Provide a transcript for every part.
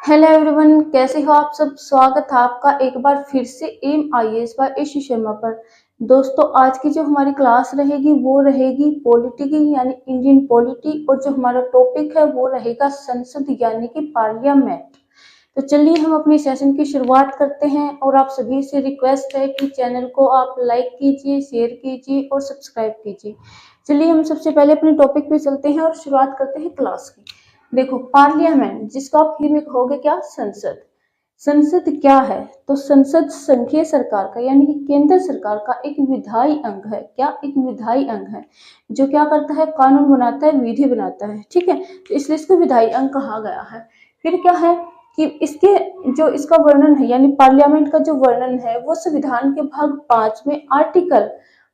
Hello everyone, कैसे हो आप सब। स्वागत है आपका एक बार फिर से एम आईएएस बाय ईशू शर्मा पर। दोस्तों, आज की जो हमारी क्लास रहेगी वो रहेगी पॉलिटी की, यानी इंडियन पॉलिटी। और जो हमारा टॉपिक है वो रहेगा संसद यानी कि पार्लियामेंट। तो चलिए हम अपनी सेशन की शुरुआत करते हैं। और आप सभी से रिक्वेस्ट है कि चैनल को आप लाइक कीजिए, शेयर कीजिए और सब्सक्राइब कीजिए। चलिए हम सबसे पहले अपने टॉपिक पे चलते हैं और शुरुआत करते हैं क्लास की। देखो, पार्लियामेंट, जिसको आप हिंदी में कहोगे क्या, संसद। संसद क्या है? तो संसद संघीय सरकार का यानी कि केंद्र सरकार का एक विधायी अंग है। क्या? एक विधायी अंग है जो क्या करता है, कानून बनाता है, विधि बनाता है। ठीक है, तो इसलिए इसको विधायी अंग कहा गया है। फिर क्या है कि इसके जो इसका वर्णन है, यानी पार्लियामेंट का जो वर्णन है वो संविधान के भाग 5 में आर्टिकल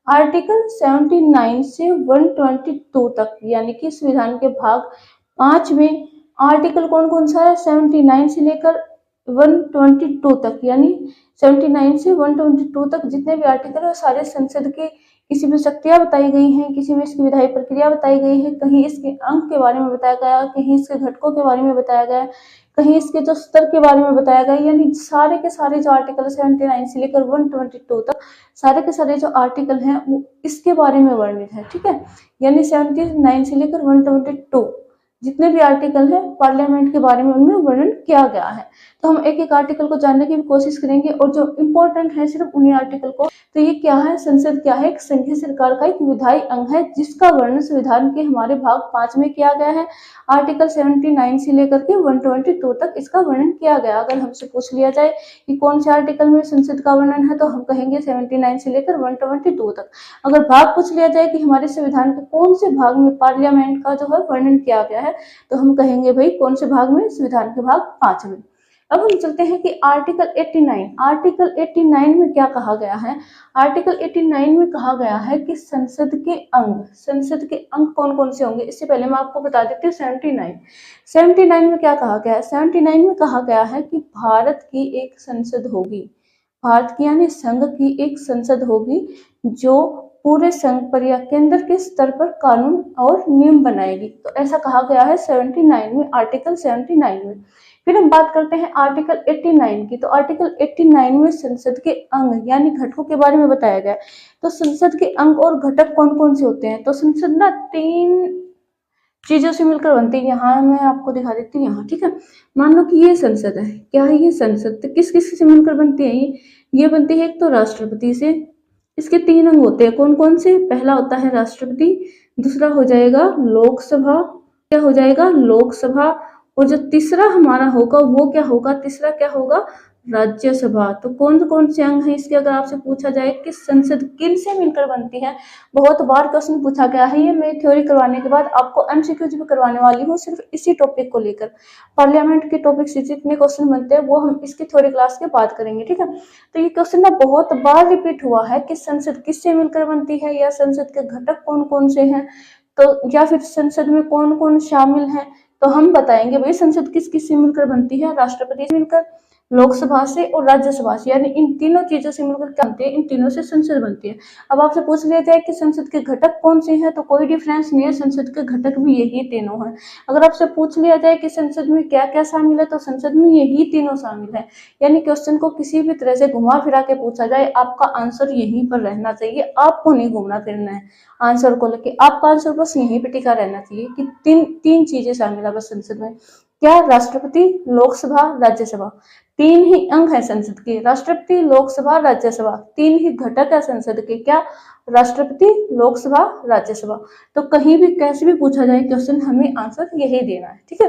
आर्टिकल 79 से 122 तक, यानी कि संविधान के भाग 5 में आर्टिकल कौन कौन सा है, 79 से लेकर 122 तक, यानी 79 से 122 तक जितने भी आर्टिकल है सारे संसद के किसी में शक्तियां बताई गई हैं, किसी में इसकी विधायी प्रक्रिया बताई गई है, कहीं इसके अंग के बारे में बताया गया, कहीं इसके घटकों के बारे में बताया गया, कहीं इसके जो स्तर के बारे में बताया गया। यानी सारे के सारे जो आर्टिकल 79 से लेकर 122 तक सारे के सारे जो आर्टिकल हैं वो इसके बारे में वर्णित है। ठीक है, यानी 79 से लेकर 122 जितने भी आर्टिकल है पार्लियामेंट के बारे में उनमें वर्णन किया गया है। तो हम एक एक आर्टिकल को जानने की भी कोशिश करेंगे और जो इम्पोर्टेंट है सिर्फ उन्हीं आर्टिकल को। तो ये क्या है, संसद क्या है, एक संघीय सरकार का एक विधायी अंग है जिसका वर्णन संविधान के हमारे भाग 5 में किया गया है। आर्टिकल 79 से लेकर के 122 तक इसका वर्णन किया गया। अगर हमसे पूछ लिया जाए कि कौन से आर्टिकल में संसद का वर्णन है तो हम कहेंगे 79 से लेकर 122 तक। अगर भाग पूछ लिया जाए कि हमारे संविधान के कौन से भाग में पार्लियामेंट का जो है वर्णन किया गया है तो हम कहेंगे भाई कौन से भाग में, संविधान के भाग 5 में। अब हम चलते हैं कि आर्टिकल 89 में क्या कहा गया है। आर्टिकल 89 में कहा गया है कि संसद के अंग कौन कौन से होंगे। इससे पहले मैं आपको बता देती हूँ 79 में क्या कहा गया है। 79 में कहा गया है कि भारत की एक संसद होगी, भारत की यानी संघ की एक संसद होगी जो पूरे संघ पर या केंद्र के स्तर पर कानून और नियम बनाएगी। तो ऐसा कहा गया है 79 में, आर्टिकल 79 में। फिर हम बात करते हैं आर्टिकल 89 की। तो आर्टिकल 89 में संसद के अंग यानी घटकों के बारे में बताया गया। तो संसद के अंग और घटक कौन कौन से होते हैं। तो संसद ना 3 चीजों से मिलकर बनती है। यहाँ मैं आपको दिखा देती हूँ, यहाँ। ठीक है, मान लो कि ये संसद है। क्या है ये संसद? तो किस किस से मिलकर बनती है ये बनती है एक तो राष्ट्रपति से। इसके 3 अंग होते हैं, कौन कौन से। पहला होता है राष्ट्रपति, दूसरा हो जाएगा लोकसभा, क्या हो जाएगा, लोकसभा। और जो तीसरा हमारा होगा वो क्या होगा, तीसरा क्या होगा, राज्यसभा। तो कौन कौन से अंग हैं इसके, अगर आपसे पूछा जाए कि संसद किन से मिलकर बनती है। बहुत बार क्वेश्चन पूछा गया है। ये मैं थ्योरी करवाने के बाद आपको एमसीक्यूज भी करवाने वाली हूँ सिर्फ इसी टॉपिक को लेकर। पार्लियामेंट के टॉपिक से जितने क्वेश्चन बनते हैं वो हम इसकी थ्योरी क्लास के बाद करेंगे। ठीक है, तो ये क्वेश्चन ना बहुत बार रिपीट हुआ है कि संसद किससे मिलकर बनती है, या संसद के घटक कौन कौन से हैं, तो या फिर संसद में कौन कौन शामिल है। तो हम बताएंगे भाई संसद किस किस से मिलकर बनती है, राष्ट्रपति से मिलकर, लोकसभा से और राज्यसभा से, यानी इन तीनों चीजों से मिलकर क्या बनती है, इन तीनों से संसद बनती है। अब आपसे पूछ लिया जाए कि संसद के घटक कौन से हैं तो कोई डिफरेंस नहीं है, संसद के घटक भी यही तीनों हैं। अगर आपसे पूछ लिया जाए कि संसद में क्या क्या शामिल है तो संसद में यही तीनों शामिल है। यानी क्वेश्चन को किसी भी तरह से घुमा फिरा के पूछा जाए आपका आंसर यहीं पर रहना चाहिए, आपको नहीं घूमना फिरना है आंसर को लेके। आपका आंसर बस यहीं पे टिका रहना चाहिए कि तीन चीजें शामिल है बस संसद में। क्या? राष्ट्रपति, लोकसभा, राज्यसभा। 3 ही अंग है संसद के, राष्ट्रपति, लोकसभा, राज्यसभा। 3 ही घटक है संसद के, क्या? राष्ट्रपति, लोकसभा, राज्यसभा। तो कहीं भी कैसे भी पूछा जाए क्वेश्चन हमें आंसर यही देना है। ठीक है,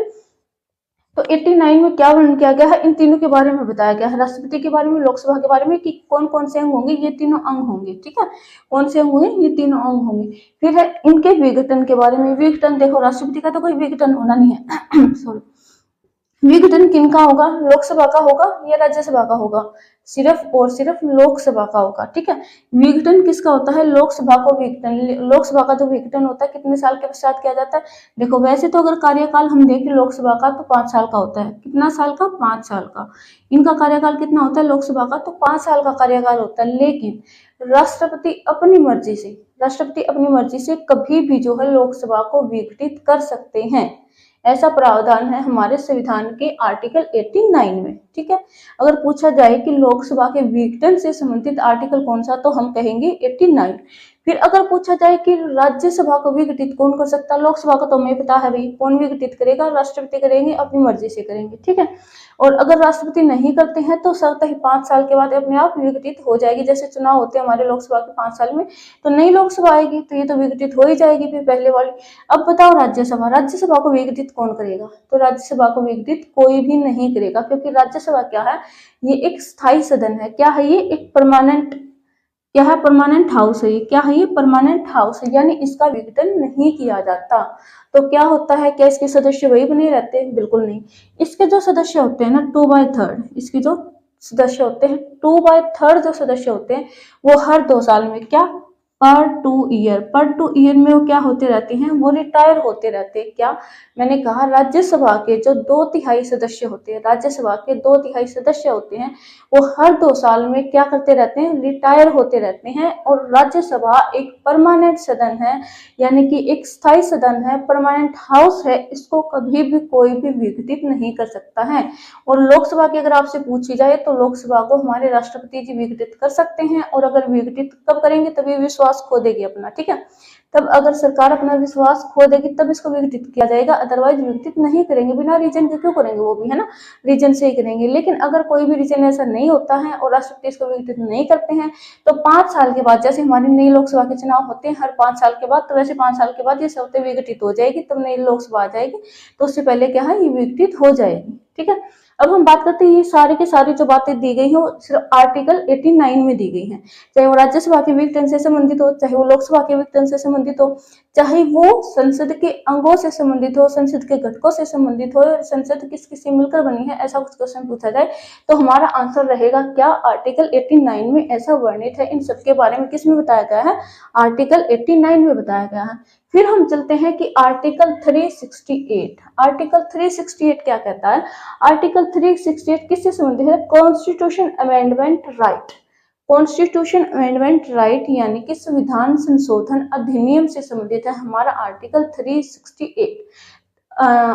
तो 89 में क्या वर्णन किया गया है, इन तीनों के बारे में बताया गया है, राष्ट्रपति के बारे में, लोकसभा के बारे में, कि कौन कौन से अंग होंगे, ये तीनों अंग होंगे। ठीक है, कौन से अंग होंगे, ये तीनों अंग होंगे। फिर है इनके विघटन के बारे में। विघटन देखो, राष्ट्रपति का तो कोई विघटन होना नहीं है सॉरी। विघटन किनका होगा, लोकसभा का होगा या राज्यसभा का होगा, सिर्फ और सिर्फ लोकसभा का होगा। ठीक है, विघटन किसका होता है, लोकसभा को विघटन, लोकसभा का जो विघटन होता है कितने साल के पश्चात किया जाता है। देखो वैसे तो अगर कार्यकाल हम देखें लोकसभा का तो 5 साल का होता है। कितना साल का, 5 साल का। इनका कार्यकाल कितना होता है लोकसभा का, तो 5 साल का कार्यकाल होता है। लेकिन राष्ट्रपति अपनी मर्जी से कभी भी जो है लोकसभा को विघटित कर सकते हैं। ऐसा प्रावधान है हमारे संविधान के आर्टिकल 89 में। ठीक है, अगर पूछा जाए कि लोकसभा के विघटन से संबंधित आर्टिकल कौन सा, तो हम कहेंगे 89। फिर अगर पूछा जाए कि राज्यसभा को विघटित कौन कर सकता है, लोकसभा को तो हमें पता है भाई कौन विघटित करेगा, राष्ट्रपति करेंगे, अपनी मर्जी से करेंगे। ठीक है, और अगर राष्ट्रपति नहीं करते हैं तो स्वतः ही 5 साल के बाद अपने आप विघटित हो जाएगी। जैसे चुनाव होते हैं हमारे लोकसभा के 5 साल में, तो नई लोकसभा आएगी तो ये तो विघटित हो ही जाएगी फिर पहले वाली। अब बताओ राज्यसभा, राज्यसभा को विघटित कौन करेगा, तो राज्यसभा को विघटित कोई भी नहीं करेगा, क्योंकि राज्यसभा क्या है, ये एक स्थायी सदन है। क्या है ये, एक परमानेंट, क्या है, परमानेंट हाउस है। ये क्या है, ये परमानेंट हाउस है, यानी इसका विघटन नहीं किया जाता। तो क्या होता है, क्या इसके सदस्य वही बने रहते हैं, बिल्कुल नहीं। इसके जो सदस्य होते हैं ना 2/3, इसके जो सदस्य होते हैं 2/3 जो सदस्य होते हैं वो हर 2 साल में, क्या, पर 2 ईयर में वो क्या होते रहते हैं, वो रिटायर होते रहते हैं। क्या, मैंने कहा राज्यसभा के जो 2/3 सदस्य होते हैं, राज्यसभा के 2/3 सदस्य होते हैं, वो हर 2 साल में क्या करते रहते हैं, रिटायर होते रहते हैं। और राज्यसभा एक परमानेंट सदन है, यानी कि एक स्थायी सदन है, परमानेंट हाउस है, इसको कभी भी कोई भी विघटित नहीं कर सकता है। और लोकसभा की अगर आपसे पूछी जाए तो लोकसभा को हमारे राष्ट्रपति जी विघटित कर सकते हैं, और अगर विघटित कब करेंगे, तभी विश्वास खो देगी अपना। ठीक है, तब अगर सरकार अपना विश्वास खो देगी तब इसको विघटित किया जाएगा, अदरवाइज विघटित नहीं करेंगे। बिना रीजन के क्यों करेंगे, वो भी है ना, रीजन से ही करेंगे। लेकिन अगर कोई भी रीजन ऐसा नहीं होता है और राष्ट्रपति इसको विघटित नहीं करते हैं, तो 5 साल के बाद, जैसे हमारी नई लोकसभा के चुनाव होते हैं हर 5 साल के बाद, तो वैसे 5 साल के बाद ये स्वतः विघटित हो जाएगी, तब नई लोकसभा आ जाएगी, तो उससे पहले क्या है, ये विघटित हो जाएगी। ठीक है, अब हम बात करते हैं ये सारी की सारी जो बातें दी गई हैं वो सिर्फ आर्टिकल 89 में दी गई हैं, चाहे वो राज्यसभा के विघटन से संबंधित हो, चाहे वो लोकसभा के विघटन से संबंधित हो, चाहे वो संसद के अंगों से संबंधित हो, संसद के घटकों से संबंधित हो, संसद किस किस से मिलकर बनी है, ऐसा कुछ क्वेश्चन पूछा जाए तो हमारा आंसर रहेगा क्या, आर्टिकल 89 में ऐसा वर्णित है। इन सबके बारे में किस में बताया गया है, आर्टिकल 89 में बताया गया है। फिर हम चलते हैं कि आर्टिकल 368, आर्टिकल 368 क्या कहता है, आर्टिकल 368 किससे संबंधित है, constitution amendment right, constitution amendment right यानी कि संविधान संशोधन अधिनियम से संबंधित है हमारा आर्टिकल 368।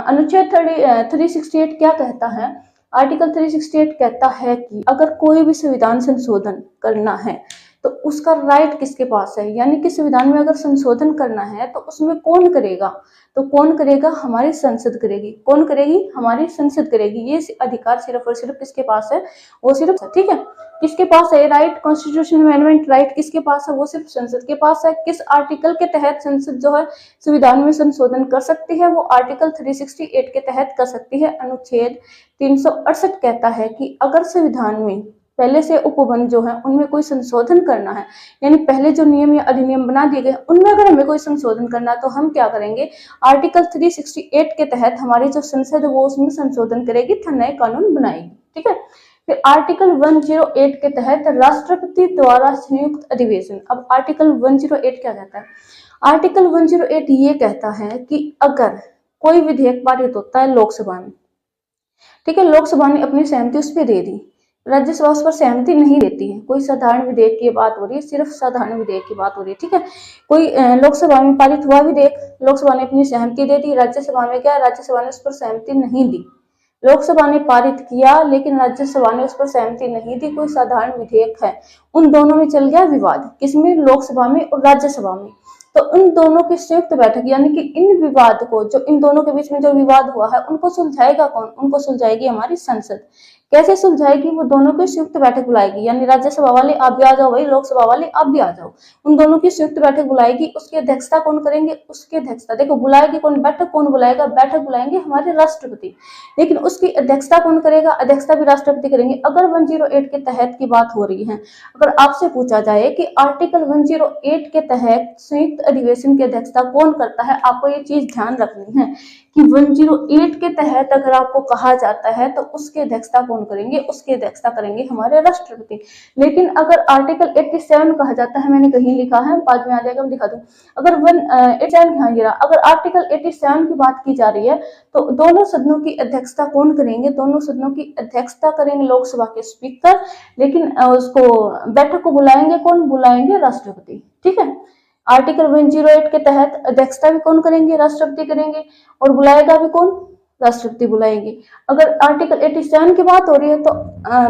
अनुच्छेद 368 क्या कहता है, आर्टिकल 368 कहता है कि अगर कोई भी संविधान संशोधन करना है तो उसका राइट किसके पास है, यानी कि संविधान में अगर संशोधन करना है तो उसमें कौन करेगा, तो कौन करेगा, हमारी संसद करेगी। कौन करेगी, हमारी संसद करेगी। ये अधिकार सिर्फ और सिर्फ किसके पास है, वो सिर्फ, ठीक है, किसके पास है राइट, कॉन्स्टिट्यूशन अमेंडमेंट राइट किसके पास है, वो सिर्फ संसद के पास है। किस आर्टिकल के तहत संसद जो है संविधान में संशोधन कर सकती है, वो आर्टिकल 368 के तहत कर सकती है। अनुच्छेद 368 कहता है कि अगर संविधान में पहले से उपबंध जो है उनमें कोई संशोधन करना है, यानी पहले जो नियम या अधिनियम बना दिए गए उनमें अगर हमें कोई संशोधन करना है तो हम क्या करेंगे, आर्टिकल 368 के तहत हमारी जो संसद है वो उसमें संशोधन करेगी, नए कानून बनाएगी। ठीक है, फिर आर्टिकल 108 के तहत राष्ट्रपति द्वारा संयुक्त अधिवेशन। अब आर्टिकल 108 क्या कहता है, आर्टिकल 108 ये कहता है कि अगर कोई विधेयक पारित होता है लोकसभा में, ठीक है, लोकसभा ने अपनी सहमति उस पर दे दी, राज्यसभा उस पर सहमति नहीं देती है, कोई साधारण विधेयक की बात हो रही है, सिर्फ साधारण विधेयक की बात हो रही है। ठीक है, कोई लोकसभा में पारित हुआ विधेयक, लोकसभा ने अपनी सहमति दे दी, राज्यसभा में क्या, राज्यसभा ने उस पर सहमति नहीं दी। लोकसभा ने पारित किया लेकिन राज्यसभा ने उस पर सहमति नहीं दी, कोई साधारण विधेयक है, उन दोनों में चल गया विवाद, किसमें, लोकसभा में और राज्यसभा में। तो उन दोनों की संयुक्त बैठक, यानी कि इन विवाद को, जो इन दोनों के बीच में जो विवाद हुआ है उनको सुलझाएगा कौन, उनको सुलझाएगी हमारी संसद। कैसे सुलझाएगी, वो दोनों की संयुक्त बैठक बुलाएगी, यानी राज्यसभा वाले आप भी आ जाओ भाई, लोकसभा वाले आप भी आ जाओ, उन दोनों की संयुक्त बैठक बुलाएगी। उसकी अध्यक्षता कौन करेंगे, उसकी अध्यक्षता देखो बुलाएगी कौन, बैठक कौन बुलाएगा, बैठक बुलाएंगे हमारे राष्ट्रपति, लेकिन उसकी अध्यक्षता कौन करेगा, अध्यक्षता भी राष्ट्रपति करेंगे। अगर 108 के तहत की बात हो रही है, अगर आपसे पूछा जाए कि आर्टिकल 108 के तहत संयुक्त अधिवेशन की अध्यक्षता कौन करता है, आपको ये चीज ध्यान रखनी है कि 108 के तहत अगर आपको कहा जाता है तो उसकी अध्यक्षता कौन करेंगे, उसकी अध्यक्षता करेंगे हमारे राष्ट्रपति। लेकिन अगर आर्टिकल 87 कहा जाता है, मैंने कहीं लिखा है, बाद में आ जाएगा, मैं दिखा दूं, अगर 87 यहाँ गिरा, अगर आर्टिकल 87 की बात की जा रही है तो दोनों सदनों की अध्यक्षता कौन करेंगे, दोनों सदनों की अध्यक्षता करेंगे लोकसभा के स्पीकर, लेकिन उसको बैठक को बुलाएंगे कौन, बुलाएंगे राष्ट्रपति। ठीक है, आर्टिकल 108 के तहत अध्यक्षता भी कौन करेंगे? राष्ट्रपति करेंगे। और बुलाएगा भी कौन? राष्ट्रपति बुलाएंगे। अगर आर्टिकल 87 की बात हो रही है तो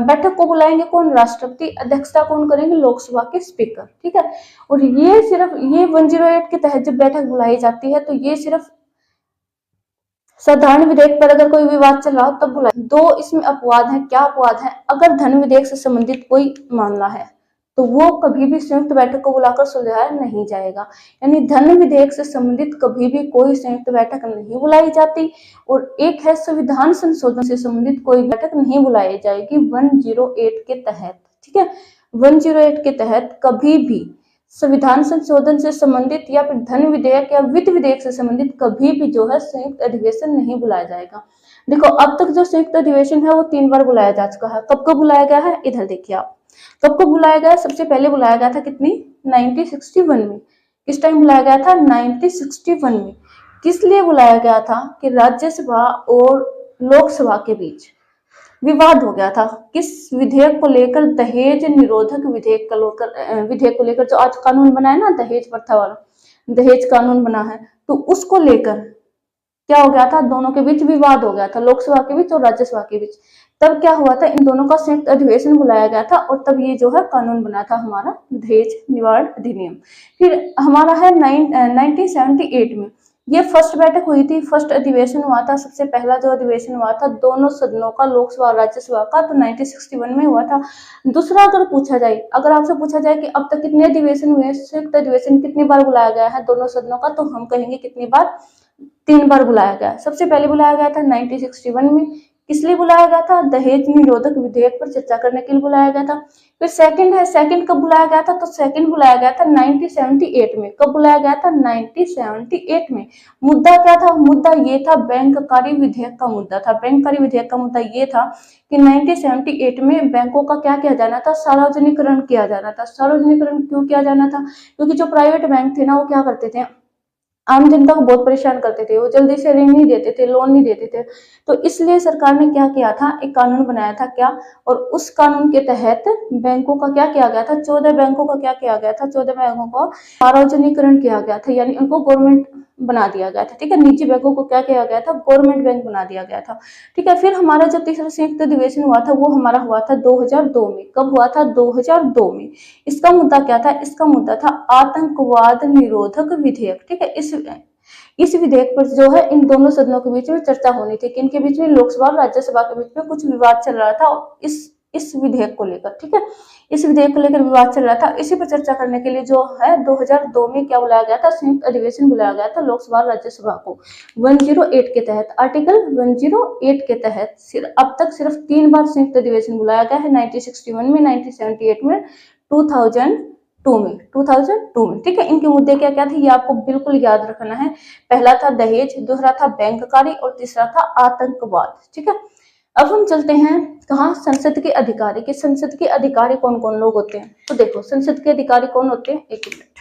बैठक को बुलाएंगे कौन? राष्ट्रपति। अध्यक्षता कौन करेंगे? लोकसभा के स्पीकर। ठीक है। और ये सिर्फ ये 108 के तहत जब बैठक बुलाई जाती है तो ये सिर्फ साधारण विधेयक पर अगर कोई विवाद चल रहा हो तब बुलाए। दो इसमें अपवाद है। क्या अपवाद है? अगर धन विधेयक से संबंधित कोई मामला है तो वो कभी भी संयुक्त बैठक को बुलाकर सुलझाया नहीं जाएगा। यानी धन विधेयक से संबंधित कभी भी कोई संयुक्त बैठक नहीं बुलाई जाती। और एक है संविधान संशोधन से संबंधित कोई बैठक नहीं बुलाई जाएगी 108 के तहत। ठीक है। 108 के तहत कभी भी संविधान संशोधन से संबंधित या फिर धन विधेयक या वित्त विधेयक से संबंधित कभी भी जो है संयुक्त अधिवेशन नहीं बुलाया जाएगा। देखो अब तक जो संयुक्त अधिवेशन है वो 3 बार बुलाया जा चुका है। कब कब बुलाया गया है? इधर देखिए आप। कब कब बुलाया गया? सबसे पहले बुलाया गया था कितनी? 1961 में। किस टाइम बुलाया गया था? 1961 में। किस लिए बुलाया गया था? कि राज्यसभा और लोकसभा के बीच विवाद हो गया था। किस विधेयक को लेकर? दहेज निरोधक विधेयक को लेकर जो आज कानून बना है ना, दहेज प्रथा वाला दहेज कानून बना है, तो उसको लेकर क्या हो गया था? दोनों के बीच विवाद हो गया था, लोकसभा के बीच और राज्यसभा के बीच। तब क्या हुआ था? इन दोनों का संयुक्त अधिवेशन बुलाया गया था और तब ये जो है कानून बना था हमारा दहेज निवारण अधिनियम। फिर हमारा है 1978 में ये फर्स्ट बैठक हुई थी, फर्स्ट अधिवेशन हुआ था। सबसे पहला जो अधिवेशन हुआ था दोनों सदनों का, लोकसभा और राज्यसभा का, तो 1961 में हुआ था। दूसरा अगर पूछा जाए, अगर आपसे पूछा जाए कि अब तक कितने अधिवेशन हुए, संयुक्त अधिवेशन कितनी बार बुलाया गया है दोनों सदनों का, तो हम कहेंगे कितनी बार? 3 बार बुलाया गया। सबसे पहले बुलाया गया था 1961 में। किस लिए बुलाया गया था? दहेज निरोधक विधेयक पर चर्चा करने के लिए बुलाया गया था। फिर सेकंड है, सेकंड कब बुलाया गया था? तो सेकंड बुलाया गया था 1978 में। कब बुलाया गया था? 1978 में। मुद्दा क्या था? मुद्दा ये था बैंककारी विधेयक का मुद्दा था। बैंककारी विधेयक का मुद्दा ये था कि 1978 में बैंकों का क्या किया जाना था? सार्वजनिकरण किया जाना था। सार्वजनिकरण क्यों किया जाना था? क्योंकि जो प्राइवेट बैंक थे ना वो क्या करते थे, आम जनता को बहुत परेशान करते थे, वो जल्दी से ऋण नहीं देते थे, लोन नहीं देते थे। तो इसलिए सरकार ने क्या किया था? एक कानून बनाया था। क्या? और उस कानून के तहत बैंकों का क्या किया गया था? 14 बैंकों का क्या किया गया था? 14 बैंकों का सार्वजनिकरण किया गया था, यानी उनको गवर्नमेंट बना दिया गया था। ठीक है। निजी बैंकों को क्या किया गया था? गवर्नमेंट बैंक बना दिया गया था। ठीक है। फिर हमारा जो तीसरा संयुक्त अधिवेशन हुआ था वो हमारा हुआ था 2002 में। कब हुआ था? 2002 में। इसका मुद्दा क्या था? इसका मुद्दा था आतंकवाद निरोधक विधेयक। ठीक है। इस विधेयक पर जो है इन दोनों सदनों के बीच में चर्चा होनी थी। किनके बीच में? लोकसभा और राज्यसभा के बीच में कुछ विवाद चल रहा था इस विधेयक को लेकर। ठीक है। इस विधेयक को लेकर विवाद चल रहा था। इसी पर चर्चा करने के लिए जो है 2002 में क्या बुलाया गया था? संयुक्त अधिवेशन बुलाया गया था लोकसभा और राज्यसभा को 108 के तहत। आर्टिकल 108 के तहत अब तक सिर्फ 3 बार संयुक्त अधिवेशन बुलाया गया है, 1961 में, 1978 में, 2002 में। ठीक है। इनके मुद्दे क्या क्या थे ये आपको बिल्कुल याद रखना है। पहला था दहेज, दूसरा था बैंककारी और तीसरा था आतंकवाद। ठीक है। अब हम चलते हैं कहाँ? संसद के अधिकारी। कि संसद के अधिकारी कौन कौन लोग होते हैं। तो देखो संसद के अधिकारी कौन होते हैं, एक मिनट।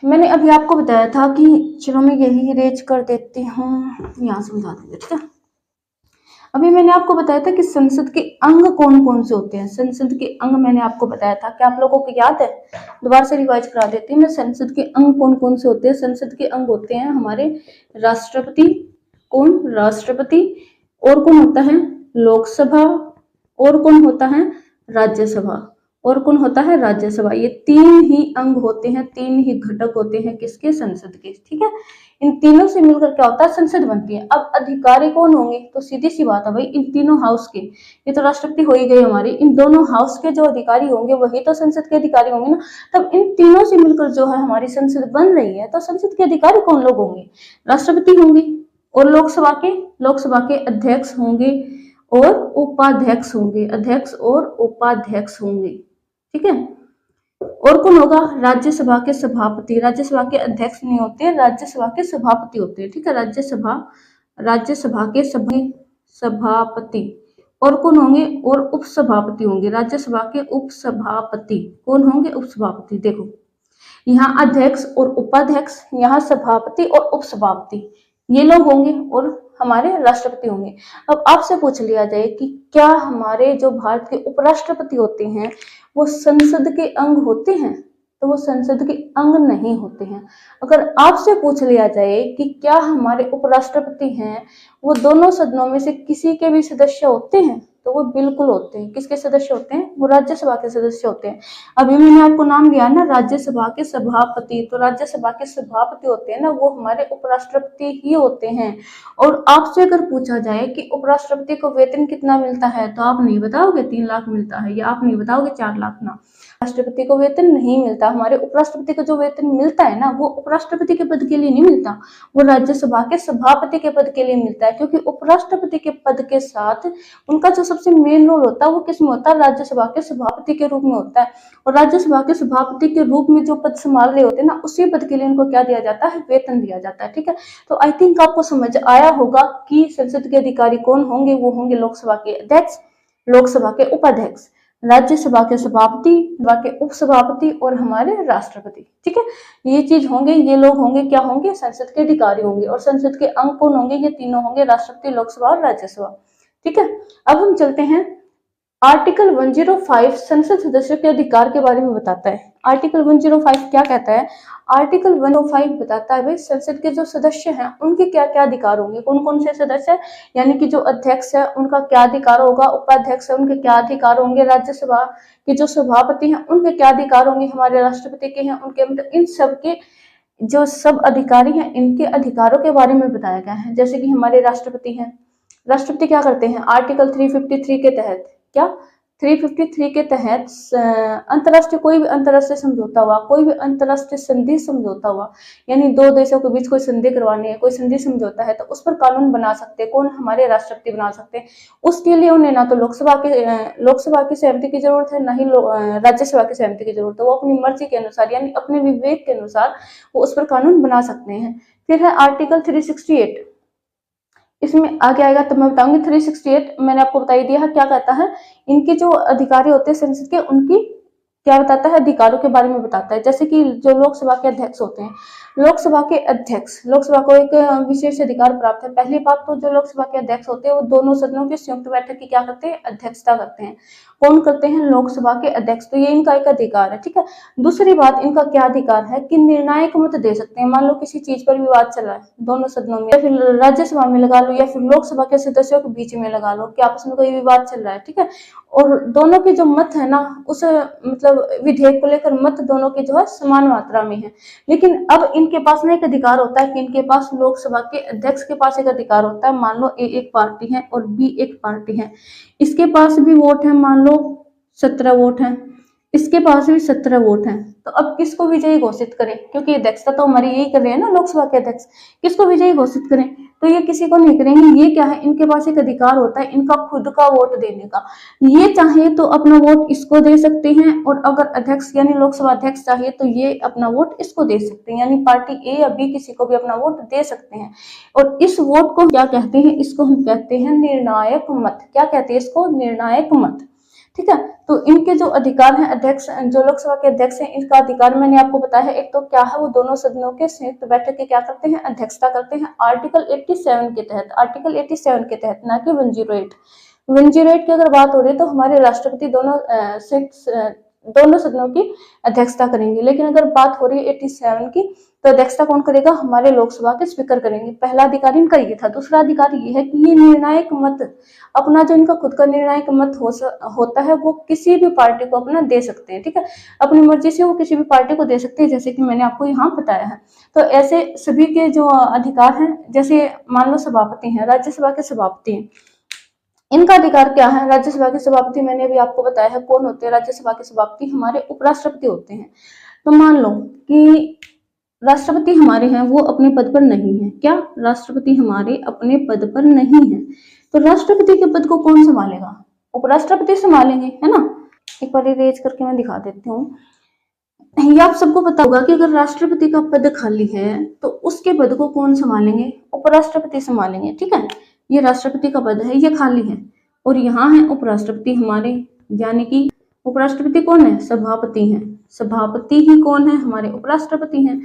मैंने अभी आपको बताया था कि चलो मैं यही रेज कर देती हूँ, यहाँ समझा दूंगी। ठीक है। अभी मैंने आपको बताया था कि संसद के अंग कौन कौन से होते हैं। संसद के अंग मैंने आपको बताया था, क्या आप लोगों को याद है? दोबारा से रिवाइज करा देती हूँ मैं। संसद के अंग कौन कौन से होते हैं? संसद के अंग होते हैं हमारे राष्ट्रपति। कौन? राष्ट्रपति। और कौन होता है? लोकसभा। और कौन होता है? राज्यसभा। और कौन होता है? राज्यसभा। ये 3 ही अंग होते हैं, 3 ही घटक होते हैं किसके? संसद के। ठीक है। इन तीनों से मिलकर क्या होता है? संसद बनती है। अब अधिकारी कौन होंगे? तो सीधी सी बात है भाई, इन तीनों हाउस के, ये तो राष्ट्रपति हो ही गए हमारे, इन दोनों हाउस के जो अधिकारी होंगे वही तो संसद के अधिकारी होंगे ना। तब इन तीनों से मिलकर जो है हमारी संसद बन रही है, तो संसद के अधिकारी कौन लोग होंगे? राष्ट्रपति होंगे और लोकसभा के अध्यक्ष होंगे और उपाध्यक्ष होंगे। अध्यक्ष और उपाध्यक्ष होंगे। ठीक है। और कौन होगा? राज्यसभा के सभापति। राज्यसभा के अध्यक्ष नहीं होते, राज्यसभा के सभापति होते हैं। ठीक है। राज्यसभा के सभी सभापति। और कौन होंगे? और उपसभापति होंगे। राज्यसभा के उपसभापति कौन होंगे? उपसभापति। देखो यहाँ अध्यक्ष और उपाध्यक्ष, यहाँ सभापति और उपसभापति, ये लोग होंगे और हमारे राष्ट्रपति होंगे। अब आपसे पूछ लिया जाए कि क्या हमारे जो भारत के उपराष्ट्रपति होते हैं वो संसद के अंग होते हैं? तो वो संसद के अंग नहीं होते हैं। अगर आपसे पूछ लिया जाए कि क्या हमारे उपराष्ट्रपति हैं वो दोनों सदनों में से किसी के भी सदस्य होते हैं, तो वो बिल्कुल होते हैं। किसके सदस्य होते हैं? वो राज्यसभा के सदस्य होते हैं। अभी मैंने आपको नाम लिया ना राज्यसभा के सभापति, तो राज्यसभा के सभापति होते हैं ना, वो हमारे उपराष्ट्रपति ही होते हैं। और आपसे अगर पूछा जाए कि उपराष्ट्रपति को वेतन कितना मिलता है, तो आप नहीं बताओगे 3 लाख मिलता है, या आप नहीं बताओगे 4 लाख ना। राष्ट्रपति को वेतन नहीं मिलता। हमारे उपराष्ट्रपति को जो वेतन मिलता है ना, वो उपराष्ट्रपति के पद के लिए नहीं मिलता, वो राज्यसभा के सभापति के पद के लिए मिलता है। क्योंकि उपराष्ट्रपति के पद के साथ उनका जो सबसे मेन रोल होता है वो किसमें होता है? राज्यसभा के सभापति के रूप में होता है। और राज्यसभा के सभापति के रूप में जो पद संभाल रहे होते हैं ना, उसी पद के लिए उनको क्या दिया जाता है? वेतन दिया जाता है। ठीक है, तो आई थिंक आपको समझ आया होगा कि संसद के अधिकारी कौन होंगे। वो होंगे लोकसभा के अध्यक्ष, लोकसभा के उपाध्यक्ष, राज्यसभा के सभापति, सभा के उपसभापति और हमारे राष्ट्रपति। ठीक है, ये चीज होंगे, ये लोग होंगे, क्या होंगे? संसद के अधिकारी होंगे। और संसद के अंग कौन होंगे? ये तीनों होंगे, राष्ट्रपति, लोकसभा और राज्यसभा। ठीक है, अब हम चलते हैं आर्टिकल 105 संसद सदस्यों के अधिकार के बारे में बताता है। आर्टिकल 105 क्या कहता है? आर्टिकल 105 बताता है भाई संसद के जो सदस्य हैं उनके क्या क्या अधिकार होंगे। कौन कौन से सदस्य हैं? यानी कि जो अध्यक्ष है उनका क्या अधिकार होगा, उपाध्यक्ष है उनके क्या अधिकार होंगे, राज्यसभा के जो सभापति हैं उनके क्या अधिकार होंगे, हमारे राष्ट्रपति के हैं उनके, मतलब इन सब के जो सब अधिकारी हैं इनके अधिकारों के बारे में बताया गया है। जैसे कि हमारे राष्ट्रपति हैं, राष्ट्रपति क्या करते हैं? आर्टिकल 353 के तहत, क्या 353 के तहत अंतरराष्ट्रीय कोई भी अंतरराष्ट्रीय समझौता हुआ, कोई भी अंतरराष्ट्रीय संधि समझौता हुआ, यानी दो देशों के बीच कोई संधि करवानी है, कोई संधि समझौता है, तो उस पर कानून बना सकते हैं। कौन? हमारे राष्ट्रपति बना सकते हैं। उसके लिए उन्हें ना तो लोकसभा की सहमति की जरूरत है, ना ही राज्यसभा की सहमति की जरूरत है। वो अपनी मर्जी के अनुसार यानी अपने विवेक के अनुसार वो उस पर कानून बना सकते हैं। फिर है आर्टिकल 368, इसमें आगे आएगा तब मैं बताऊंगी। 368 मैंने आपको बता ही दिया है क्या कहता है। इनके जो अधिकारी होते हैं संसद के, उनकी क्या बताता है? अधिकारों के बारे में बताता है। जैसे कि जो लोकसभा के अध्यक्ष होते हैं, लोकसभा के अध्यक्ष, लोकसभा को एक विशेष अधिकार प्राप्त है। पहली बात तो जो लोकसभा के अध्यक्ष होते हैं वो दोनों सदनों की संयुक्त बैठक की क्या करते हैं? अध्यक्षता करते हैं। कौन करते हैं? लोकसभा के अध्यक्ष। तो ये इनका एक अधिकार है। ठीक है, दूसरी बात इनका क्या अधिकार है कि निर्णायक मत दे सकते हैं। मान लो किसी चीज पर विवाद चल रहा है दोनों सदनों में, या फिर राज्यसभा में लगा लो या फिर लोकसभा के सदस्यों के बीच में लगा लो कि आपस में कोई विवाद चल रहा है। ठीक है, और दोनों के जो मत है ना, उस मतलब विधेयक को लेकर मत दोनों के जो है समान मात्रा में है। लेकिन अब इनके पास ना एक अधिकार होता है कि इनके पास लोकसभा के अध्यक्ष के पास एक अधिकार होता है। मान लो ए एक पार्टी है और बी एक पार्टी है, इसके पास भी वोट है, मान लो 17 वोट है, इसके पास भी 17 वोट हैं। तो अब किसको विजयी घोषित करें? क्योंकि अध्यक्षता तो हमारी यही कर रहे हैं ना, लोकसभा के अध्यक्ष। किसको विजयी घोषित करें? तो ये किसी को नहीं करेंगे। ये क्या है? इनके पास एक अधिकार होता है इनका खुद का वोट देने का। ये चाहे तो अपना वोट इसको दे सकते हैं, और अगर अध्यक्ष यानी लोकसभा अध्यक्ष चाहे तो ये अपना वोट इसको दे सकते हैं, यानी पार्टी ए या बी किसी को भी अपना वोट दे सकते हैं। और इस वोट को क्या कहते हैं? इसको हम कहते हैं निर्णायक मत। क्या कहते हैं इसको? निर्णायक मत। ठीक है, तो इनके जो अधिकार हैं, अध्यक्ष जो लोकसभा के अध्यक्ष हैं, इनका अधिकार मैंने आपको बताया है। एक तो क्या है? वो दोनों सदनों के संयुक्त बैठक के क्या करते हैं? अध्यक्षता करते हैं। आर्टिकल 87 के तहत, आर्टिकल 87 के तहत, ना कि 108। 108 की अगर बात हो रही है तो हमारे राष्ट्रपति दोनों सदनों की अध्यक्षता करेंगे। लेकिन अगर बात हो रही है 87 की, तो अध्यक्षता कौन करेगा? हमारे लोकसभा के स्पीकर करेंगे। पहला अधिकार इनका ये था। दूसरा अधिकार ये है कि ये निर्णायक मत, अपना जो इनका खुद का निर्णायक मत होता है, वो किसी भी पार्टी को अपना दे सकते हैं। ठीक है, अपनी मर्जी से वो किसी भी पार्टी को दे सकते हैं, जैसे कि मैंने आपको यहाँ बताया है। तो ऐसे सभी के जो अधिकार हैं, जैसे मान लो सभापति हैं, राज्यसभा के सभापति हैं, इनका अधिकार क्या है? राज्यसभा के सभापति मैंने अभी आपको बताया है कौन होते हैं। राज्यसभा के सभापति हमारे उपराष्ट्रपति होते हैं। तो मान लो कि राष्ट्रपति हमारे हैं, वो अपने पद पर नहीं है। क्या? राष्ट्रपति हमारे अपने पद पर नहीं है, तो राष्ट्रपति के पद को कौन संभालेगा? उपराष्ट्रपति संभालेंगे, है ना। एक बार इरेज करके मैं दिखा देती हूँ। ये आप सबको पता होगा कि अगर राष्ट्रपति का पद खाली है तो उसके पद को कौन संभालेंगे? उपराष्ट्रपति संभालेंगे। ठीक है, ये राष्ट्रपति का पद है, ये खाली है, और यहाँ है उपराष्ट्रपति हमारे, यानी कि उपराष्ट्रपति कौन है? सभापति हैं। सभापति ही कौन है? हमारे उपराष्ट्रपति हैं।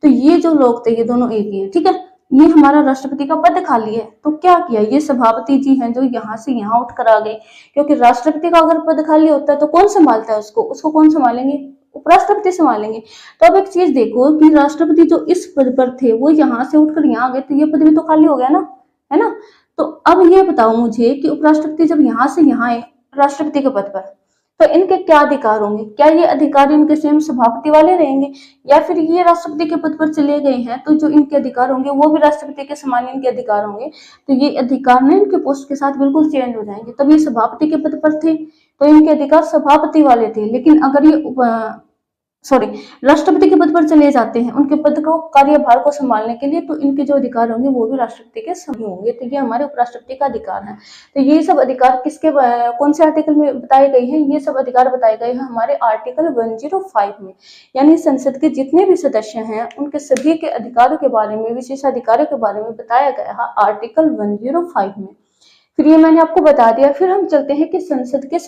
तो ये जो लोग थे ये दोनों एक ही है। ठीक है, ये हमारा राष्ट्रपति का पद खाली है, तो क्या किया? ये सभापति जी हैं जो यहाँ से यहाँ उठ कर आ गए, क्योंकि राष्ट्रपति का अगर पद खाली होता है तो कौन संभालता है उसको? उसको कौन संभालेंगे? उपराष्ट्रपति संभालेंगे। तो अब एक चीज देखो कि राष्ट्रपति जो इस पद पर थे वो यहाँ से उठकर यहाँ आ गए, तो ये पद भी तो खाली हो गया ना, है ना। तो अब ये बताओ मुझे कि उपराष्ट्रपति जब यहाँ से यहाँ आए राष्ट्रपति के पद पर, तो इनके क्या अधिकार होंगे? क्या ये अधिकार इनके सेम सभापति वाले रहेंगे, या फिर ये राष्ट्रपति के पद पर चले गए हैं तो जो इनके अधिकार होंगे वो भी राष्ट्रपति के समान इनके अधिकार होंगे? तो ये अधिकार ना इनके पोस्ट के साथ बिल्कुल चेंज हो जाएंगे। तब ये सभापति के पद पर थे तो इनके अधिकार सभापति वाले थे, लेकिन अगर ये राष्ट्रपति के पद पर चले जाते हैं उनके पद को कार्यभार को संभालने के लिए, तो इनके जो अधिकार होंगे वो भी राष्ट्रपति के समान होंगे। तो ये हमारे उपराष्ट्रपति का अधिकार है। तो ये सब अधिकार किसके कौन से आर्टिकल में बताए गए हैं? ये सब अधिकार बताए गए हैं हमारे आर्टिकल 105 में। यानी संसद के जितने भी सदस्य हैं उनके सभी के अधिकारों के बारे में, विशेषाधिकारों के बारे में बताया गया है आर्टिकल 105 में। फिर ये मैंने आपको बता दिया। फिर हम चलते हैं कि संसद के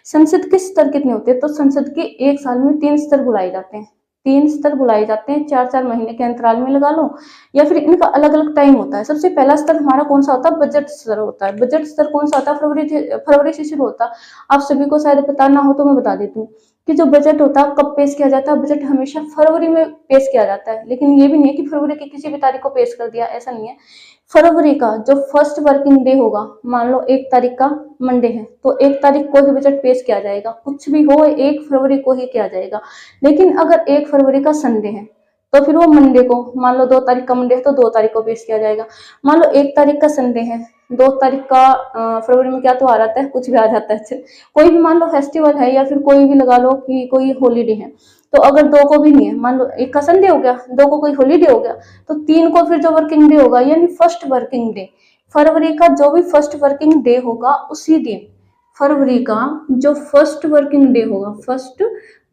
संसद के स्तर कितने होते हैं? तो संसद के एक साल में 3 स्तर बुलाए जाते हैं। 3 स्तर बुलाए जाते हैं, 4-4 महीने के अंतराल में लगा लो, या फिर इनका अलग अलग टाइम होता है। सबसे पहला स्तर हमारा कौन सा होता है? बजट स्तर होता है। बजट स्तर कौन सा होता है? फरवरी से शुरू होता है। आप सभी को शायद पता ना हो तो मैं बता देती हूँ कि जो बजट होता है कब पेश किया जाता है? बजट हमेशा फरवरी में पेश किया जाता है। लेकिन ये भी नहीं है कि फरवरी की किसी भी तारीख को पेश कर दिया, ऐसा नहीं है। फरवरी का जो फर्स्ट वर्किंग डे होगा, मान लो 1 तारीख का मंडे है तो 1 तारीख को ही बजट पेश किया जाएगा। कुछ भी हो 1 फरवरी को ही किया जाएगा। लेकिन अगर 1 फरवरी का संडे है तो फिर वो मंडे को, मान लो 2 तारीख का मंडे है तो 2 तारीख को पेश किया जाएगा। मान लो 1 तारीख का संडे है, 2 तारीख का फरवरी में क्या तो आ जाता है, कुछ भी आ जाता है, कोई भी मान लो फेस्टिवल है या फिर कोई भी लगा लो कि कोई हॉलीडे है, तो अगर 2 को भी नहीं है, मान लो 1 का संडे हो गया, 2 को कोई हॉलीडे हो गया, तो 3 को फिर जो वर्किंग डे होगा यानी फर्स्ट वर्किंग डे, फरवरी का जो भी फर्स्ट वर्किंग डे होगा उसी दिन, फरवरी का जो फर्स्ट वर्किंग डे होगा, फर्स्ट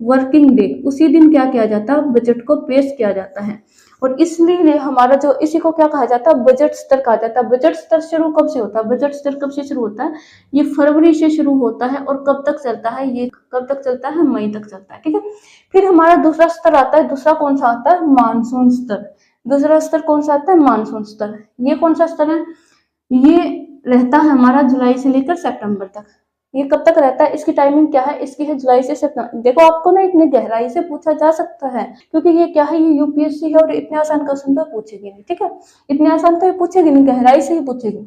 वर्किंग डे, उसी दिन क्या किया जाता है? बजट को पेश किया जाता है। और इसलिए हमारा जो इसी को क्या कहा जाता है? बजट स्तर कहा जाता है। बजट स्तर शुरू कब से होता है? बजट स्तर कब से शुरू होता है? ये फरवरी से शुरू होता है। और कब तक चलता है? ये कब तक चलता है? मई तक चलता है। ठीक है। फिर हमारा दूसरा स्तर आता है। दूसरा कौन सा आता है? मानसून स्तर। दूसरा स्तर कौन सा आता है? मानसून स्तर। ये कौन सा स्तर है? ये रहता है हमारा जुलाई से लेकर सितंबर तक। ये कब तक रहता है? इसकी टाइमिंग क्या है? इसकी है जुलाई से सितंबर। देखो आपको ना इतनी गहराई से पूछा जा सकता है क्योंकि ये क्या है, ये यूपीएससी है और इतने आसान क्वेश्चन तो पूछेगी नहीं। ठीक है, इतने आसान तो ये पूछेगी नहीं, गहराई से ही पूछेगी।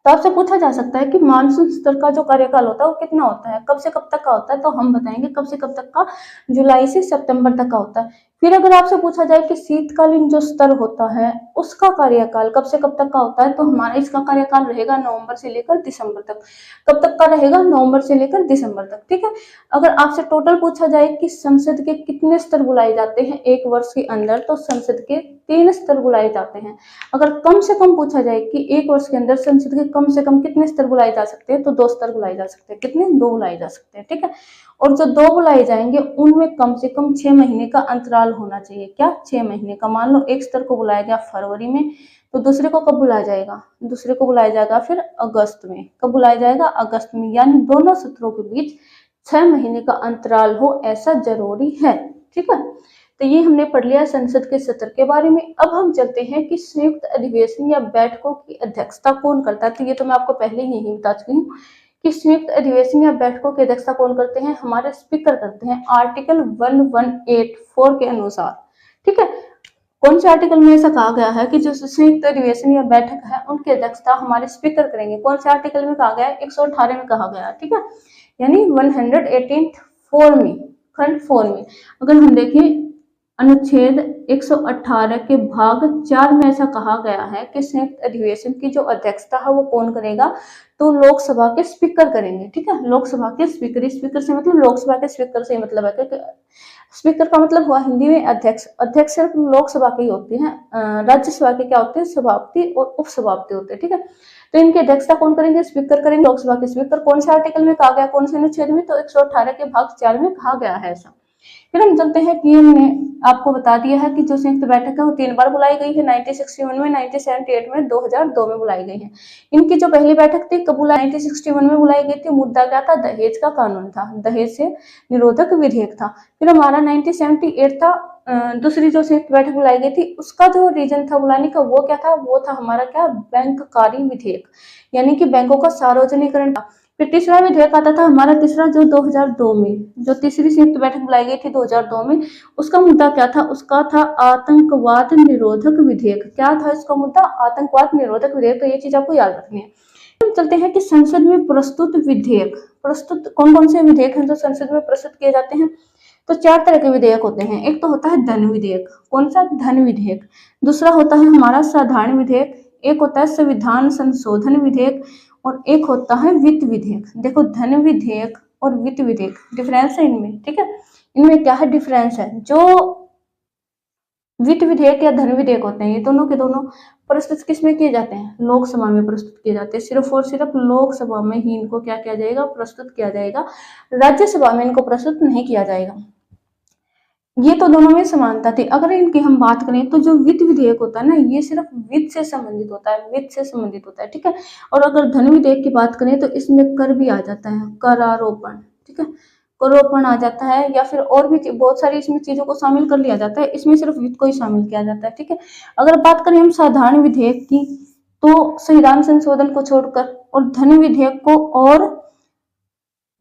तो आपसे पूछा जा सकता है कि मानसून स्तर का जो कार्यकाल होता है वो कितना होता है, कब से कब तक का होता है? तो हम बताएंगे कब से कब तक का, जुलाई से सितंबर तक का होता है। फिर अगर आपसे पूछा जाए कि शीतकालीन जो स्तर होता है उसका कार्यकाल कब से कब तक का होता है, तो हमारा इसका कार्यकाल रहेगा नवंबर से लेकर दिसंबर तक। कब तक का रहेगा? नवंबर से लेकर दिसंबर तक। ठीक है। अगर आपसे टोटल पूछा जाए कि संसद के कितने स्तर बुलाए जाते हैं एक वर्ष के अंदर, तो संसद के 3 स्तर बुलाए जाते हैं। अगर कम से कम पूछा जाए कि एक वर्ष के अंदर संसद के कम से कम कितने स्तर बुलाए जा सकते हैं, तो 2 स्तर बुलाए जा सकते हैं। कितने? 2 बुलाए जा सकते हैं। ठीक है। और जो 2 बुलाए जाएंगे उनमें कम से कम 6 महीने का अंतराल होना चाहिए। क्या? 6 महीने का। मान लो एक स्तर को बुलाया गया फरवरी में, तो दूसरे को कब बुलाया जाएगा? दूसरे को बुलाया जाएगा फिर अगस्त में। कब बुलाया जाएगा? अगस्त में। यानी दोनों सत्रों के बीच 6 महीने का अंतराल हो, ऐसा जरूरी है। ठीक है। तो ये हमने पढ़ लिया संसद के सत्र के बारे में। अब हम चलते हैं कि संयुक्त अधिवेशन या बैठकों की अध्यक्षता कौन करता है। तो ये तो मैं आपको पहले ही यही बता चुकी हूँ कि संयुक्त अधिवेशन या बैठकों की अध्यक्षता कौन करते हैं? हमारे स्पीकर करते हैं, आर्टिकल 1184 के अनुसार। ठीक है। कौन से आर्टिकल में ऐसा कहा गया है कि जो संयुक्त अधिवेशन या बैठक है उनकी अध्यक्षता हमारे स्पीकर करेंगे? कौन से आर्टिकल में कहा गया है? 118 में कहा गया है। ठीक है। यानी 118 में, खंड 4 में अगर हम देखें अनुच्छेद 118 के भाग 4 में ऐसा कहा गया है कि संयुक्त अधिवेशन की जो अध्यक्षता है वो कौन करेगा? तो लोकसभा के स्पीकर करेंगे। ठीक है। लोकसभा के स्पीकर, स्पीकर से मतलब लोकसभा के स्पीकर से मतलब है कि स्पीकर का मतलब हुआ हिंदी में अध्यक्ष। अध्यक्ष सिर्फ लोकसभा के ही होते हैं, राज्यसभा के क्या होते हैं? सभापति और उपसभापति होते हैं। ठीक है। तो इनकी अध्यक्षता कौन करेंगे? स्पीकर करेंगे। लोकसभा के स्पीकर कौन से आर्टिकल में कहा गया, कौन से अनुच्छेद में? तो 118 के भाग 4 में कहा गया है ऐसा। फिर हम चलते हैं कि हमने आपको बता दिया है कि जो संयुक्त बैठक है वो 3 बार बुलाई गई है, 1961 में, 1978 में, 2002 में बुलाई गई है। इनकी जो पहली बैठक थी कब बुलाई? 1961 में बुलाई गई थी। मुद्दा क्या था? दहेज का कानून था, दहेज से निरोधक विधेयक था। फिर हमारा 1978 था, दूसरी जो संयुक्त बैठक बुलाई गई थी उसका जो रीजन था बुलाने का वो क्या था? वो था हमारा क्या? बैंककारी विधेयक, यानी कि बैंकों का सार्वजनिकरण था। फिर तीसरा विधेयक आता था हमारा तीसरा, जो 2002 में जो तीसरी संयुक्त बैठक बुलाई गई थी 2002 में, उसका मुद्दा क्या था? उसका था आतंकवाद निरोधक विधेयक। क्या था इसका मुद्दा? आतंकवाद निरोधक विधेयक। तो ये चीज आपको याद रखनी है। हम चलते हैं कि संसद में प्रस्तुत विधेयक, प्रस्तुत कौन कौन से विधेयक हैं जो संसद में प्रस्तुत किए जाते हैं? तो 4 तरह के विधेयक होते हैं। एक तो होता है धन विधेयक। कौन सा? धन विधेयक। दूसरा होता है हमारा साधारण विधेयक, एक होता है संविधान संशोधन विधेयक, और एक होता है वित्त विधेयक। देखो, धन विधेयक और वित्त विधेयक, डिफरेंस है इनमें, ठीक है। इनमें क्या है? डिफरेंस है। जो वित्त विधेयक या धन विधेयक होते हैं, ये दोनों के दोनों प्रस्तुत किस में किए जाते हैं? लोकसभा में प्रस्तुत किए जाते हैं। सिर्फ और सिर्फ लोकसभा में ही इनको क्या किया जाएगा? प्रस्तुत किया जाएगा। राज्यसभा में इनको प्रस्तुत नहीं किया जाएगा। ये तो दोनों में समानता थी। अगर इनकी हम बात करें तो जो वित्त विधेयक होता है ना, ये सिर्फ वित्त से संबंधित होता है, वित्त से संबंधित होता है, ठीक है। और अगर धन विधेयक की बात करें तो इसमें कर भी आ जाता है, करारोपण, ठीक है, करारोपण आ जाता है, या फिर और भी बहुत सारी इसमें चीजों को शामिल कर लिया जाता है। इसमें सिर्फ वित्त को ही शामिल किया जाता है, ठीक है। अगर बात करें हम साधारण विधेयक की, तो संविधान संशोधन को छोड़कर और धन विधेयक को और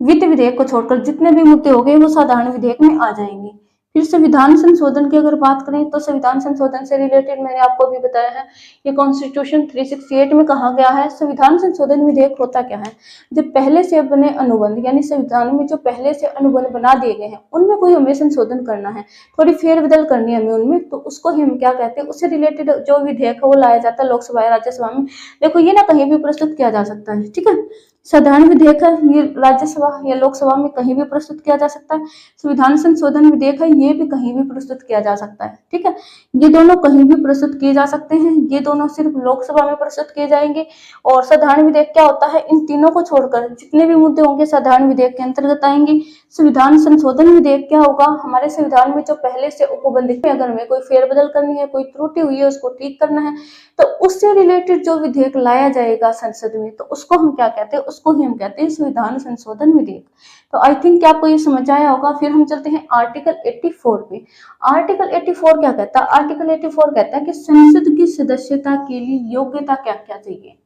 वित्त विधेयक को छोड़कर जितने भी मुद्दे हो गए वो साधारण विधेयक में आ जाएंगे। फिर संविधान संशोधन की अगर बात करें तो संविधान संशोधन से रिलेटेड मैंने आपको भी बताया है, ये कॉन्स्टिट्यूशन 368 में कहा गया है। संविधान संशोधन विधेयक होता क्या है? जब पहले से बने अनुबंध, यानी संविधान में जो पहले से अनुबंध बना दिए गए हैं उनमें कोई हमें संशोधन करना है, थोड़ी फेरबदल करनी है हमें उनमें, तो उसको ही हम क्या कहते हैं? उससे रिलेटेड जो विधेयक है वो लाया जाता है लोकसभा या राज्यसभा में। देखो, ये ना कहीं भी प्रस्तुत किया जा सकता है, ठीक है। साधारण विधेयक है, ये राज्यसभा या लोकसभा में कहीं भी प्रस्तुत किया जा सकता है। संविधान संशोधन विधेयक है, ये भी कहीं भी प्रस्तुत किया जा सकता है, ठीक है। ये दोनों कहीं भी प्रस्तुत किए जा सकते हैं, ये दोनों सिर्फ लोकसभा में प्रस्तुत किए जाएंगे। और साधारण विधेयक क्या होता है? इन तीनों को छोड़कर जितने भी मुद्दे होंगे साधारण विधेयक के अंतर्गत आएंगे। संविधान संशोधन विधेयक क्या होगा? हमारे संविधान में जो पहले से उपबंधित है, अगर हमें कोई फेरबदल करनी है, कोई त्रुटि हुई है, उसको ठीक करना है, तो उससे रिलेटेड जो विधेयक लाया जाएगा संसद में, तो उसको हम क्या कहते हैं? उसको ही हम कहते हैं संविधान संशोधन विधेयक। तो आई थिंक आपको ये समझ आया होगा। फिर हम चलते हैं आर्टिकल 84 पे। आर्टिकल 84 क्या कहता है? आर्टिकल 84 कहता है कि संसद की सदस्यता के लिए योग्यता क्या क्या चाहिए।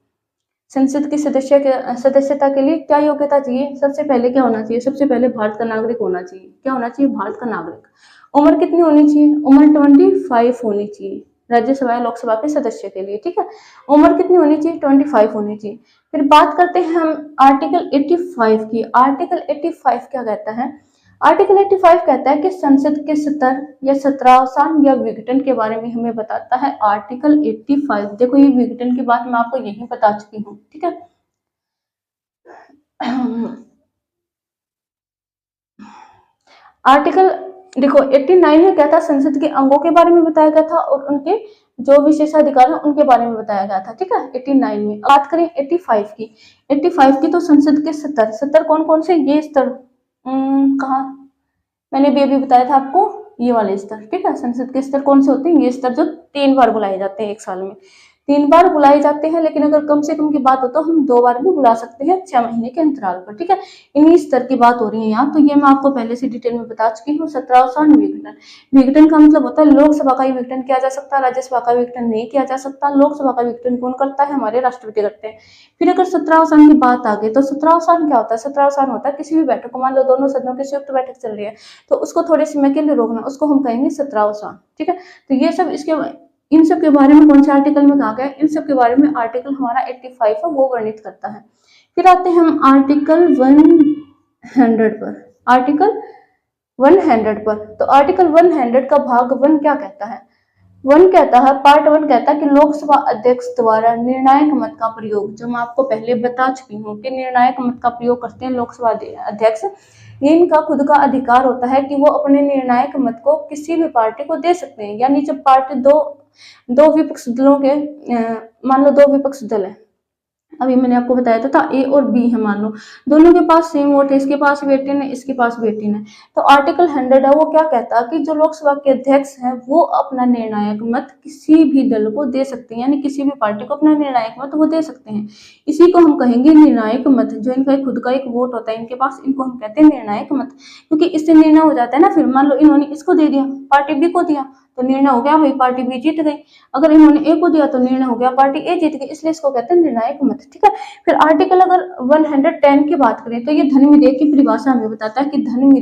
संसद की सदस्यता के लिए क्या योग्यता चाहिए? सबसे पहले क्या होना चाहिए? सबसे पहले भारत का नागरिक होना चाहिए। क्या होना चाहिए? भारत का नागरिक। उम्र कितनी होनी चाहिए? उम्र 25 होनी चाहिए राज्यसभा या लोकसभा के सदस्य के लिए, ठीक है। उम्र कितनी होनी चाहिए? 25 होनी चाहिए। फिर बात करते हैं हम आर्टिकल 85 की। आर्टिकल 85 क्या कहता है? आर्टिकल 85 कहता है कि संसद के स्तर या सत्रावसान या विघटन के बारे में हमें बताता है आर्टिकल 85। देखो, ये विघटन की बात मैं आपको यही बता चुकी हूँ, ठीक है। आर्टिकल देखो 89 में क्या था? संसद के अंगों के बारे में बताया गया था और उनके जो विशेषाधिकार है उनके बारे में बताया गया था, ठीक है। 89 में बात करें 85 की। 85 की तो संसद के स्तर कौन कौन से? ये स्तर कहा मैंने भी अभी बताया था आपको, ये वाले स्तर, ठीक है। संसद के स्तर कौन से होते हैं? ये स्तर जो 3 बार बुलाए जाते हैं एक साल में, 3 बार बुलाए जाते हैं। लेकिन अगर कम से कम की बात हो तो हम 2 बार भी बुला सकते हैं 6 महीने के अंतराल पर, ठीक है। इन्हीं स्तर की बात हो रही है यहाँ। तो ये मैं आपको पहले से डिटेल में बता चुकी हूँ। सत्रावसान विघटन, विघटन का मतलब होता है लोकसभा का ही विघटन किया जा सकता है, राज्यसभा का विघटन नहीं किया जा सकता। लोकसभा का विघटन कौन करता है? हमारे राष्ट्रपति करते हैं। फिर अगर सत्रावसान की बात आ गई तो सत्रावसान क्या होता है? सत्रावसान होता है किसी भी बैठक को, मान लो दोनों सदनों की संयुक्त बैठक चल रही है तो उसको थोड़े समय के लिए रोकना, उसको हम कहेंगे सत्रावसान, ठीक है। तो ये सब इन सब के बारे में कौन से आर्टिकल में कहा गया? इन सब के बारे में आर्टिकल हमारा 85 है, वो वर्णित करता है। फिर आते हैं हम आर्टिकल 100 पर। आर्टिकल 100 पर, तो आर्टिकल 100 का भाग 1 क्या कहता है? 1 कहता है, पार्ट 1 कहता है कि लोकसभा अध्यक्ष द्वारा निर्णायक मत का प्रयोग, जो मैं आपको पहले बता चुकी हूँ कि निर्णायक मत का प्रयोग करते हैं लोकसभा अध्यक्ष। ये इनका खुद का अधिकार होता है कि वो अपने निर्णायक मत को किसी भी पार्टी को दे सकते हैं। यानी जब पार्टी दो विपक्ष दलों के मान लो 2 विपक्ष दल है, अभी मैंने आपको बताया था ए और बी है, मान लो दोनों के पास सेम वोट है, इसके पास भी 18 है, इसके पास भी 18 है। तो आर्टिकल 100 है वो क्या कहता है कि जो लोकसभा के अध्यक्ष हैं वो अपना निर्णायक मत किसी भी दल को दे सकते हैं, यानी किसी भी पार्टी को अपना निर्णायक मत वो दे सकते हैं। इसी को हम कहेंगे निर्णायक मत। जो इनका खुद का एक वोट होता है इनके पास, इनको हम कहते हैं निर्णायक मत, क्योंकि इससे निर्णय हो जाता है ना। फिर मान लो इन्होंने इसको दे दिया, पार्टी बी को दिया, तो निर्णय हो गया भाई पार्टी बी जीत गई। अगर इन्होंने ए को दिया तो निर्णय हो गया पार्टी ए जीत गई, इसलिए इसको कहते हैं निर्णायक मत। ठीक है, फिर आर्टिकल अगर 110 की बात करें तो ये धन विधेयक की परिभाषा हमें बताता है कि धन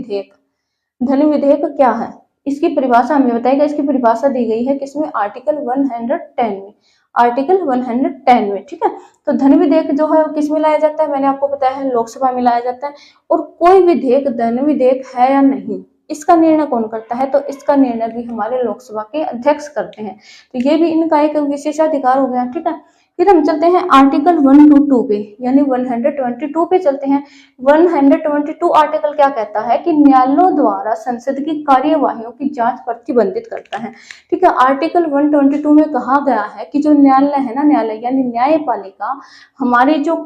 विधेयक क्या है, इसकी परिभाषा हमें बताएगा। इसकी परिभाषा दी गई है किसमें, आर्टिकल 110 में, आर्टिकल 110 में। ठीक है, तो धन विधेयक जो है वो किसमें लाया जाता है, मैंने आपको बताया है लोकसभा में लाया जाता है। और कोई विधेयक धन विधेयक है या नहीं, इसका निर्णय कौन करता है, तो इसका निर्णय भी हमारे लोकसभा के अध्यक्ष करते हैं। तो ये भी इनका एक विशेषाधिकार हो गया। ठीक है, फिर हम चलते हैं आर्टिकल 122 पे, यानी 122 पे चलते हैं। 122 आर्टिकल क्या कहता है कि न्यायालयों द्वारा संसद की कार्यवाहियों की जांच प्रतिबंधित करता है। ठीक है, आर्टिकल 122 में कहा गया है कि जो न्यायालय है ना, न्यायालय यानी न्यायपालिका हमारे जो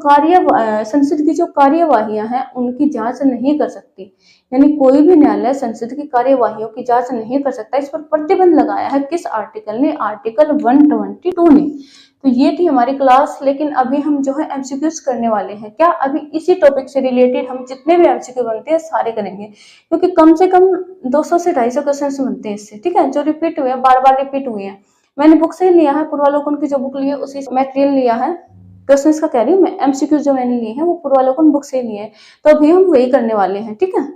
संसद की जो कार्यवाहियां हैं उनकी जांच नहीं कर सकती, यानी कोई भी न्यायालय संसद की कार्यवाहियों की जांच नहीं कर सकता। इस पर प्रतिबंध लगाया है किस आर्टिकल ने, आर्टिकल 122 ने। तो ये थी हमारी क्लास, लेकिन अभी हम जो है एमसीक्यूज करने वाले हैं। क्या, अभी इसी टॉपिक से रिलेटेड हम जितने भी एमसीक्यू बनते हैं सारे करेंगे, क्योंकि कम से कम 200 से 250 क्वेश्चन बनते हैं इससे। ठीक है, जो रिपीट हुए हैं, बार बार रिपीट हुए हैं, मैंने बुक से लिया है, पूर्वालोकन की जो बुक ली है उसी मटेरियल लिया है। क्वेश्चन का कह रही हूँ मैं, एमसीक्यू जो मैंने लिए हैं वो पूर्वालोकन बुक से लिए हैं, तो अभी हम वही करने वाले हैं। ठीक है।